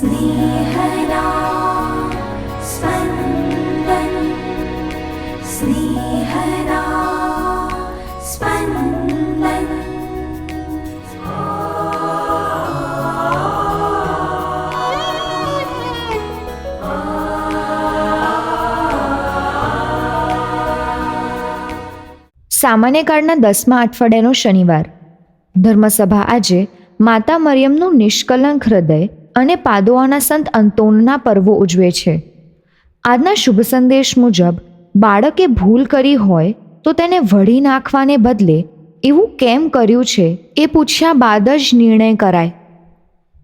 स्नेहदा स्पन्दन स्नेहदा स्पन्दन। સામાન્ય કાળના 10મા અઠવાડિયાનો શનિવાર. ધર્મસભા આજે માતા મરિયમનું નિષ્કલંક હૃદય અને પાદુઆના સંત અંતોનના પર્વો ઉજવે છે. આજના શુભ સંદેશ મુજબ બાળકે ભૂલ કરી હોય તો તેને વળી નાખવાને બદલે એવું કેમ કર્યું છે એ પૂછ્યા બાદ જ નિર્ણય કરાય.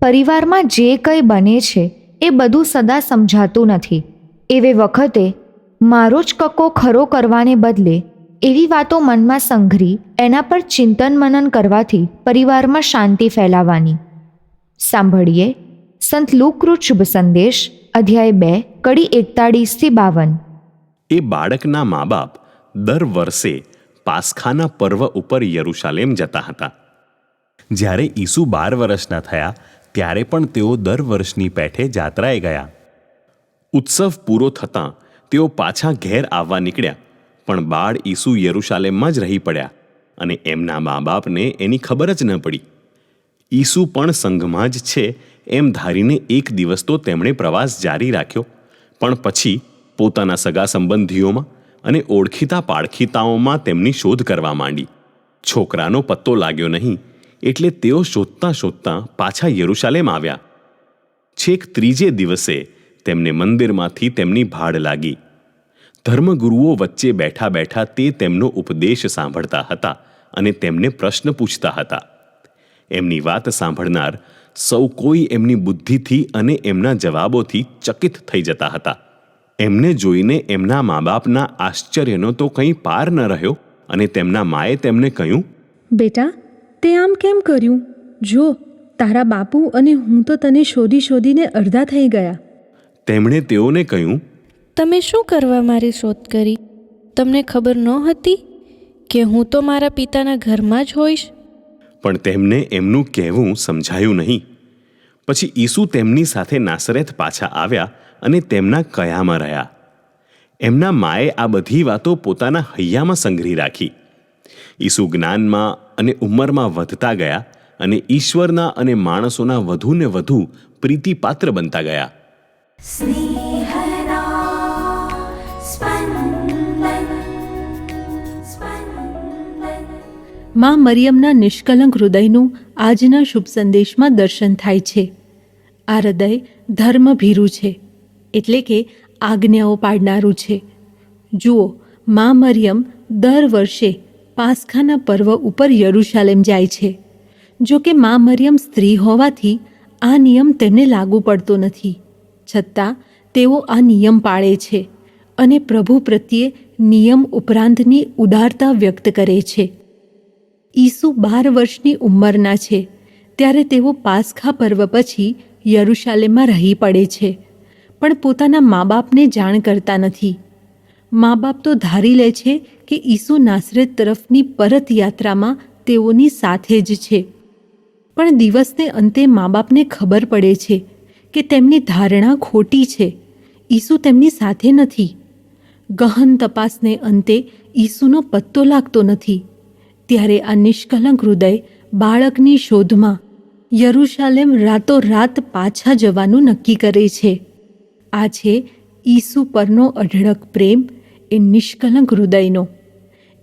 પરિવારમાં જે કંઈ બને છે એ બધું સદા સમજાતું નથી. એવે વખતે મારો જ કક્કો ખરો કરવાને બદલે એવી વાતો મનમાં સંઘરી એના પર ચિંતન મનન કરવાથી પરિવારમાં શાંતિ ફેલાવાની. સાંભળીએ સંત લુકૃત શુભ સંદેશ અધ્યાય 2 કડી 41-52. એ બાળકના મા બાપ દર વર્ષે પાસખાના પર્વ ઉપર યરુશાલેમ જતા હતા. જ્યારે ઈસુ 12 વર્ષના થયા ત્યારે પણ તેઓ દર વર્ષની પેઠે જાત્રાએ ગયા. ઉત્સવ પૂરો થતાં તેઓ પાછા ઘેર આવવા નીકળ્યા, પણ બાળ ઈસુ યરુશાલેમમાં જ રહી પડ્યા અને એમના મા બાપને એની ખબર જ ન પડી. ઈસુ પણ સંઘમાં જ છે એમ ધારીને એક દિવસ તો તેમણે પ્રવાસ જારી રાખ્યો, પણ પછી પોતાના સગા સંબંધીઓમાં અને ઓળખીતા પાળખીતાઓમાં તેમની શોધ કરવા માંડી. છોકરાનો પત્તો લાગ્યો નહીં એટલે તેઓ શોધતાં શોધતાં પાછા યરુશાલેમ આવ્યા. છેક ત્રીજે દિવસે તેમને મંદિરમાંથી તેમની ભાડ લાગી. ધર્મગુરુઓ વચ્ચે બેઠા બેઠા તે તેમનો ઉપદેશ સાંભળતા હતા અને તેમને પ્રશ્ન પૂછતા હતા. એમની વાત સાંભળનાર સૌ કોઈ એમની બુદ્ધિથી અને એમના જવાબોથી ચકિત થઈ જતા હતા. એમને જોઈને એમના મા બાપના આશ્ચર્યનો તો કંઈ પાર ન રહ્યો અને તેમના માએ તેમને કહ્યું, બેટા, તે આમ કેમ કર્યું? જો, તારા બાપુ અને હું તો તને શોધી શોધીને અડધા થઈ ગયા. તેમણે તેઓને કહ્યું, તમે શું કરવા મારી શોધ કરી? તમને ખબર નહોતી કે હું તો મારા પિતાના ઘરમાં જ હોઈશ? પણ તેમને એમનું કહેવું સમજાયું નહીં. પછી ઈસુ તેમની સાથે નાસરેત પાછા આવ્યા અને તેમના કયામાં રહ્યા. એમના માએ આ બધી વાતો પોતાના હૈયામાં સંઘરી રાખી. ઈસુ જ્ઞાનમાં અને ઉંમરમાં વધતા ગયા અને ઈશ્વરના અને માણસોના વધુ ને વધુ પ્રીતિપાત્ર બનતા ગયા. स्नेहदा स्पन्दन स्पन्दन। મા મરિયમના નિષ્કલંક હૃદયનું આજના શુભ સંદેશમાં દર્શન થાય છે. આ હૃદય ધર્મભીરું છે, એટલે કે આજ્ઞાઓ પાડનારું છે. જુઓ, મા મરિયમ દર વર્ષે પાસખાના પર્વ ઉપર યરુશાલેમ જાય છે. જો કે મા મરિયમ સ્ત્રી હોવાથી આ નિયમ તેમને લાગુ પડતો નથી, છતાં તેઓ આ નિયમ પાળે છે અને પ્રભુ પ્રત્યે નિયમ ઉપરાંતની ઉદારતા વ્યક્ત કરે છે. ઈસુ 12 વર્ષની ઉંમરના છે ત્યારે તેઓ પાસખા પર્વ પછી યરુશાલેમમાં રહી પડે છે, પણ પોતાના મા બાપને જાણ કરતા નથી. મા બાપ તો ધારી લે છે કે ઈસુ નાસરેત તરફની પરત યાત્રામાં તેઓની સાથે જ છે. પણ દિવસને અંતે મા બાપને ખબર પડે છે કે તેમની ધારણા ખોટી છે. ઈસુ તેમની સાથે નથી. ગહન તપાસને અંતે ઈસુનો પત્તો લાગતો નથી. ત્યારે આ નિષ્કલંક હૃદય બાળકની શોધમાં યરુશાલેમ રાતોરાત પાછા જવાનું નક્કી કરે છે. આ છે ઈસુ પરનો અઢળક પ્રેમ એ નિષ્કલંક હૃદયનો.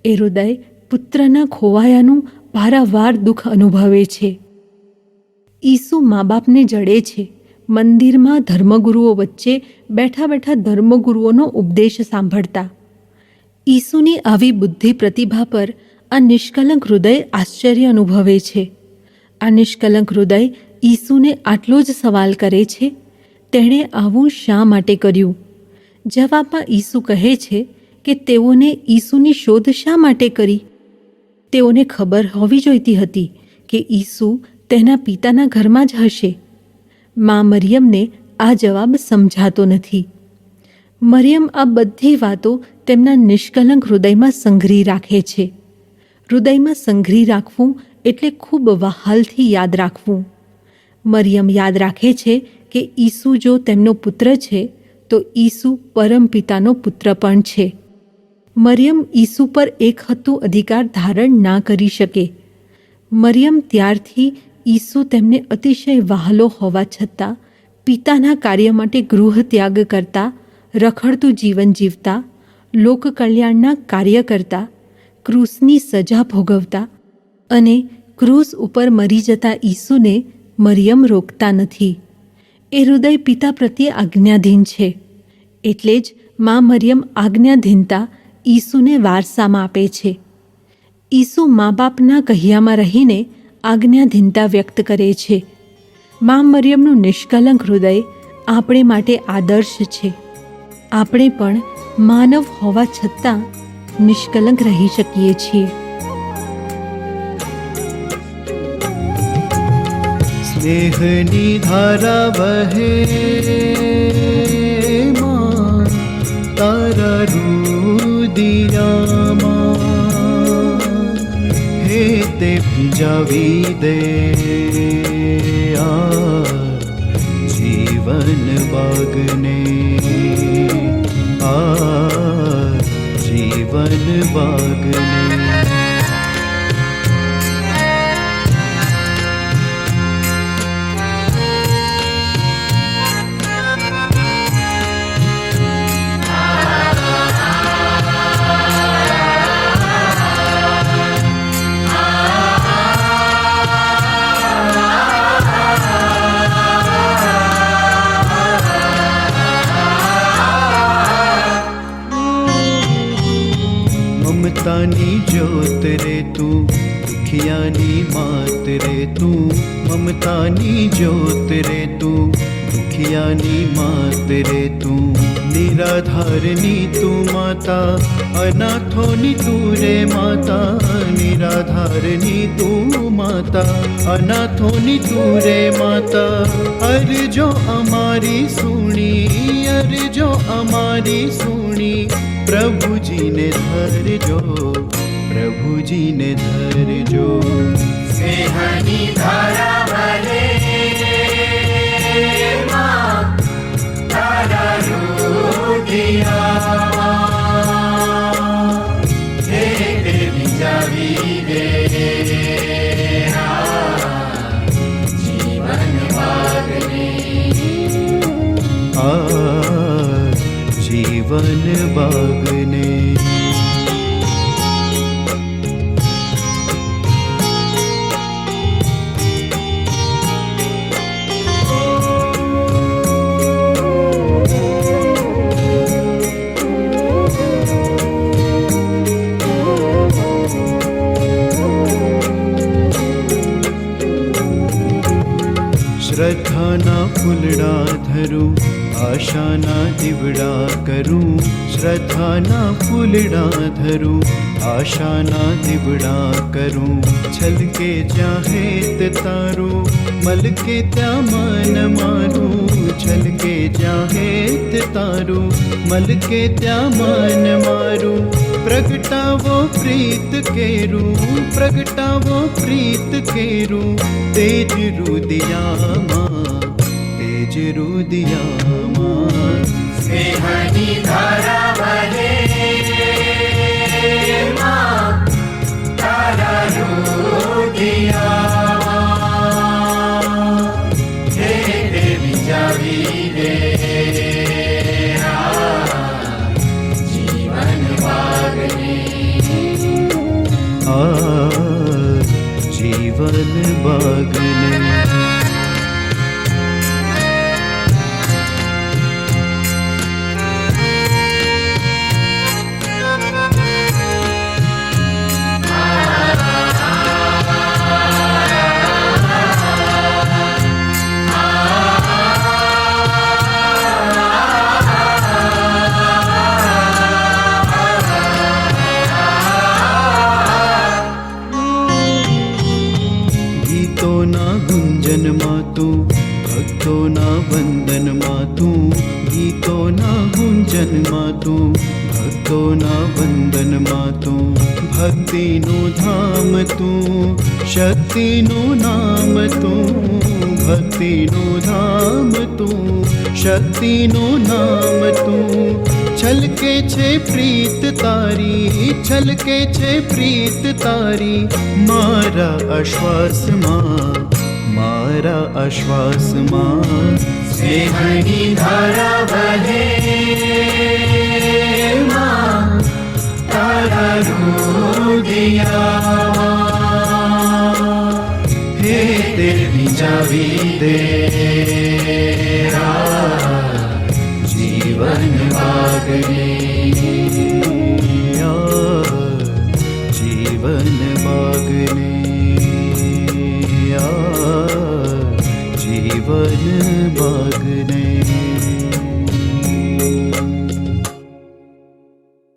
એ હૃદય પુત્રના ખોવાયાનું પારાવાર દુઃખ અનુભવે છે. ઈસુ મા બાપને જડે છે. મંદિરમાં ધર્મગુરુઓ વચ્ચે બેઠા બેઠા ધર્મગુરુઓનો ઉપદેશ સાંભળતા. ઈસુની આવી બુદ્ધિ પ્રતિભા પર આ નિષ્કલંક હૃદય આશ્ચર્ય અનુભવે છે. આ નિષ્કલંક હૃદય ઈસુને આટલો જ સવાલ કરે છે, તેણે આવું શા માટે કર્યું? જવાબમાં ઈસુ કહે છે કે તેઓને ઈસુની શોધ શા માટે કરી? તેઓને ખબર હોવી જોઈતી હતી કે ઈસુ તેના પિતાના ઘરમાં જ હશે. મા મરિયમને આ જવાબ સમજાતો નથી. મરિયમ આ બધી વાતો તેમના નિષ્કલંક હૃદયમાં સંઘરી રાખે છે. હૃદયમાં સંઘરી રાખવું એટલે ખૂબ વહાલથી યાદ રાખવું. મરિયમ યાદ રાખે છે કે ઈસુ જો તેમનો પુત્ર છે તો ઈસુ પરમપિતાનો પુત્ર પણ છે. મરિયમ ઈસુ પર એક હતું અધિકાર ધારણ ના કરી શકે. મરિયમ ત્યારથી ઈસુ તેમને અતિશય વહાલો હોવા છતાં પિતાના કાર્ય માટે ગૃહ ત્યાગ કરતા, રખડતું જીવન જીવતા, લોકકલ્યાણના કાર્ય કરતા, ક્રૂસની સજા ભોગવતા અને ક્રૂસ ઉપર મરી જતા ઈસુને મરિયમ રોકતા નથી. એ હૃદય પિતા પ્રત્યે આજ્ઞાધીન છે. એટલે જ મા મરિયમ આજ્ઞાધીનતા ઈસુને વારસામાં આપે છે. ઈસુ મા બાપના કહ્યામાં રહીને આજ્ઞાધીનતા વ્યક્ત કરે છે. મા મરિયમનું નિષ્કલંક હૃદય આપણે માટે આદર્શ છે. આપણે પણ માનવ હોવા છતાં નિષ્કલંક રહી શકીએ છીએ. સ્નેહની ધારા વહે માં તારા રુદિયામાં, હે તે ભીંજાવી દે આ જીવન બાગને, આ જીવન બાગને. મમતાની જ્યોત રે તું, દુખિયાની માત રે તું, મમતાની જ્યોત રે તું, દુખિયાની માત રે તું, નિરાધારની તું માતા, અનાથોની તું રે માતા, નિરાધારની તું માતા, અનાથોની તું રે માતા. અરજો અમારી સુણી, અરજો અમારી સુણી, પ્રભુજીને ધરજો, પ્રભુજીને ધરજો. સ્નેહની ધારા વહે માં તારા રુદિયામાં, હે તે ભીંજાવી દે આ જીવન બાગને, આ જીવન બાગને. શ્રદ્ધાના ફૂલડા ધરું, આશાના દીવડા કરું, શ્રદ્ધાના ફૂલડા ધરું, આશાના દીવડા કરું. છલકે જ્યાં હેત તારું, મલકે ત્યાં મન મારું, છલકે જ્યાં હેત તારું, મલકે ત્યાં મન મારું. પ્રગટાવો પ્રીત કેરું, પ્રગટાવો પ્રીત કેરું, તેજ રુદિયામાં, તેજ રુદિયામાં. સ્નેહની ધારા વહે માં તારા રુદિયામાં, હે તે ભીંજાવી દે આ જીવન બાગને, આ જીવન બાગને. ગીતોના ગુંજનમાં તું, ભક્તોના વંદનમાં તું, ગીતોના ગુંજનમાં તું, ભક્તોના વંદનમાં તું. ભક્તિનું ધામ તું, શક્તિનું નામ તું, ભક્તિનું ધામ તું, શક્તિનું નામ તું. છલકે છે પ્રીત તારી, છલકે છે પ્રીત તારી, મારા અશ્વાસમાં, મારા અશ્વાસમાં. સ્નેહની ધારા વહે માં, તારા રુદિયામાં. હે તે વિજાવી દે જીવન વાગને. જીવન બાગને.